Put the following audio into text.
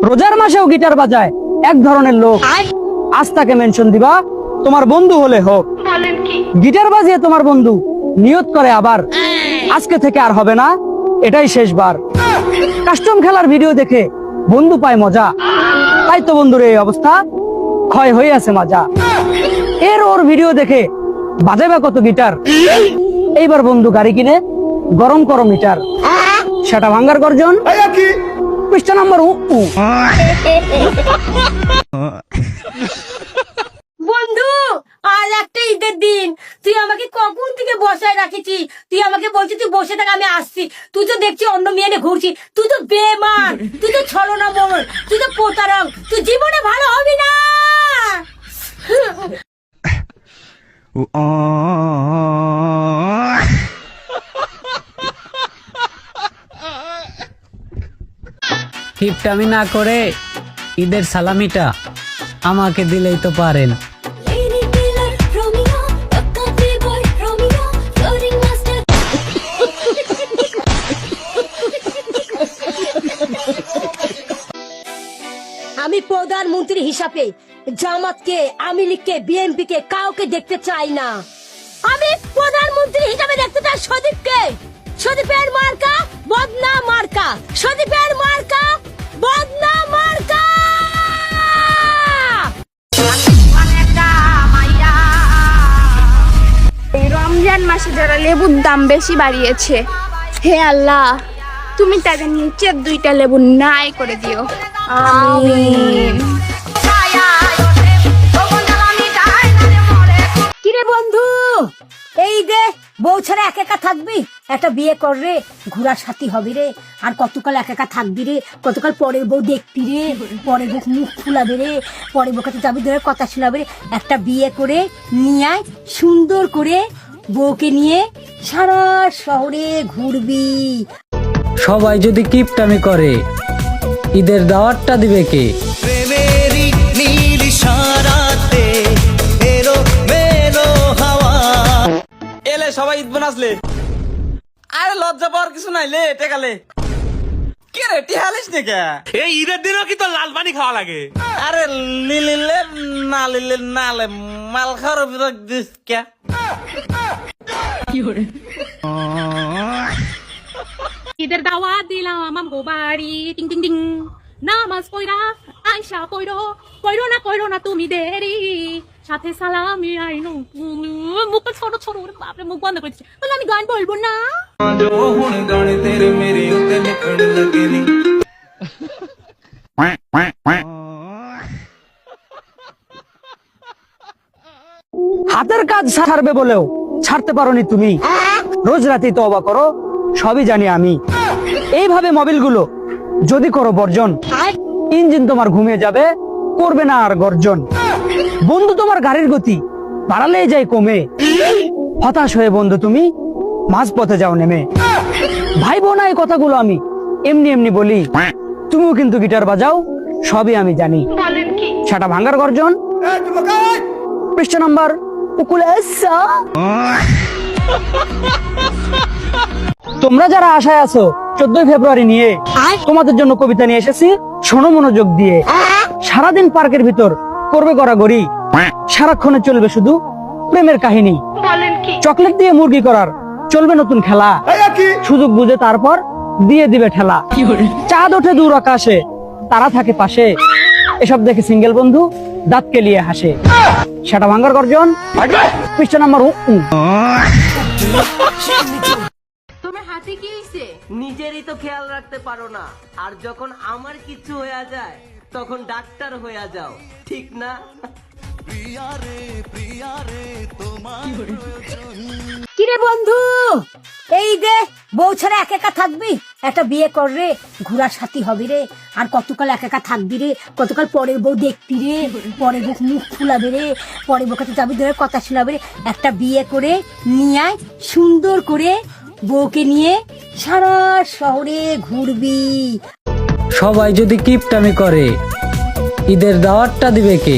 রোজার মাসেও গিটার বাজায় এক ধরনের লোক, আজ তাকে মেনশন দিবা তোমার বন্ধু হলে হোক। গিটার বাজিয়ে তোমার বন্ধু নিয়ত করে আবার, আজকে থেকে আর হবে না, এটাই শেষবার। কাস্টম খেলার ভিডিও দেখে বন্ধু পায় মজা, তাই তো বন্ধুর এই অবস্থা, ক্ষয় হয়ে আছে মাজা। এর ওর ভিডিও দেখে বাজাবে কত গিটার, এইবার বন্ধু গাড়ি কিনে গরম করো মিটার। সেটা ভাঙ্গার গর্জন, পৃষ্ঠা নম্বর বন্ধু, আজ একটা ঈদের দিন, তুই আমাকে কখন থেকে বসায় রাখিছি। তুই আমাকে বলছিস তুই বসে থাক, আমি আসছি। তুই তো দেখছি অন্য মেয়ে নিয়ে ঘুরছিস। তুই তো বেমান, তুই তো ছলনাময়, তুই তো প্রতারক, তুই জীবনে ভালো হবি না। কিপটামি না করে ঈদের সালামিটা আমাকে দিলেই তো পারেন। আমি প্রধানমন্ত্রী হিসাবে জামাতকে, আওয়ামী লীগকে, বিএনপি কে কাউকে দেখতে চাই না। আমি প্রধানমন্ত্রী হিসাবে দেখতে চাই সদীপকে। সদীপের মার্কা বদনা মার্কা, সদীপের মার্কা বদনা মার্কা। এই রমজান মাসে যারা লেবুর দাম বেশি বাড়িয়েছে, হে আল্লাহ তুমি তাদের নিচের 2টা লেবু নাই করে দিও, আমিন। কিরে বন্ধু, এই দে বউ ছাড়া একা একা থাকবি, একটা বিয়ে কর রে, ঘোরার সাথী হবি রে। আর কতকাল একা একা থাকবি রে, কতকাল পরের বউ দেখবি রে, পরের বউ মুখ ফুলাবে রে, পরের বউ কাছে যাবি, ধরে কথা শোনাবে রে। একটা বিয়ে করে নিয়ে আয়, সুন্দর করে বউকে নিয়ে সারা শহরে ঘুরবি। সবাই যদি কিপটামি করে ঈদের দাওয়াতটা দিবে কে? প্রেমেরই নীল ইশারাতে এলো মেলো হাওয়া। এলে সবাই ঈদ বানাসলে, আরে লজ্জা পাওয়ার কিছু নাই, লে টেকালে কে রে টিহালিস নে কে? এই ঈদের দিনও কি তো লাল পানি খাওয়া লাগে? আরে লিলে না লিলে না লে, মাল খাওয়ার বিরক দিস কে? ঈদের দাওয়াত দিলাম আমগো বাড়ি, টিং টিং টিং। নামাজ পয়রা আয়সা কইরো না তুমি দেরি, সাথে সালামি আইনো। মুখ ছোট ছোট, বাপরে মুখ বন্ধ করে দিচ্ছে, বলে আমি গান বলবো না। হাতের কাজ ছাড়বে বলেও ছাড়তে পারোনি তুমি, রোজ রাতে তওবা করো, সবই জানি আমি। এইভাবে মোবিলগুলো যদি করো বর্জন, ইঞ্জিন তোমার ঘুমিয়ে যাবে, করবে না আর গর্জন। বন্ধু তোমার গাড়ির গতি বাড়ালেই যায় কমে, হতাশ হয়ে বন্ধু তুমি মাঝ পথে যাও নেমে। ভাই বোন এই কথাগুলো আমি এমনি এমনি বলি, তুমিও কিন্তু গিটার বাজাও, সবই আমি জানি। সেটা ভাঙ্গার গর্জন, পৃষ্ঠা নাম্বার তোমরা যারা আশায় আছো 14 ফেব্রুয়ারি নিয়ে, তোমাদের জন্য কবিতা নিয়ে এসেছি, শোনো মনোযোগ দিয়ে। সারাদিন পার্কের ভিতর করবে গড়াগড়ি, সারাক্ষণে চলবে শুধু প্রেমের কাহিনী। চকলেট দিয়ে মুরগি করার চলবে নতুন খেলা, সুযোগ বুঝে তারপর দিয়ে দিবে ঠেলা। চাঁদ ওঠে দূর আকাশে, তারা থাকে পাশে, এসব দেখে সিঙ্গেল বন্ধু দাঁত কেলিয়ে হাসে। সেটা ভাঙ্গার গর্জন, পৃষ্ঠা নাম্বার তোমার হাতে কি হইছে? নিজেরই তো খেয়াল রাখতে পারো না, আর যখন আমার কিছু হয়ে যায় তখন ডাক্তার হয়ে যাও, ঠিক না? কিরে বন্ধু, এই দে বউ ছাড়া একা একা থাকবি, একটা বিয়ে কর রে, ঘোরার সাথী হবি রে। আর কতকাল একা একা থাকবি রে, কতকাল পরের বউ দেখবি রে, পরের বউ মুখ ফুলাবে রে, পরের বউ কাছে যাবি, ধরে কথা শোনাবে রে। একটা বিয়ে করে নিয়ে আয়, সুন্দর করে বউকে নিয়ে সারা শহরে ঘুরবি। সবাই যদি কিপটামি করে ঈদের দাওয়াতটা দিবে কে?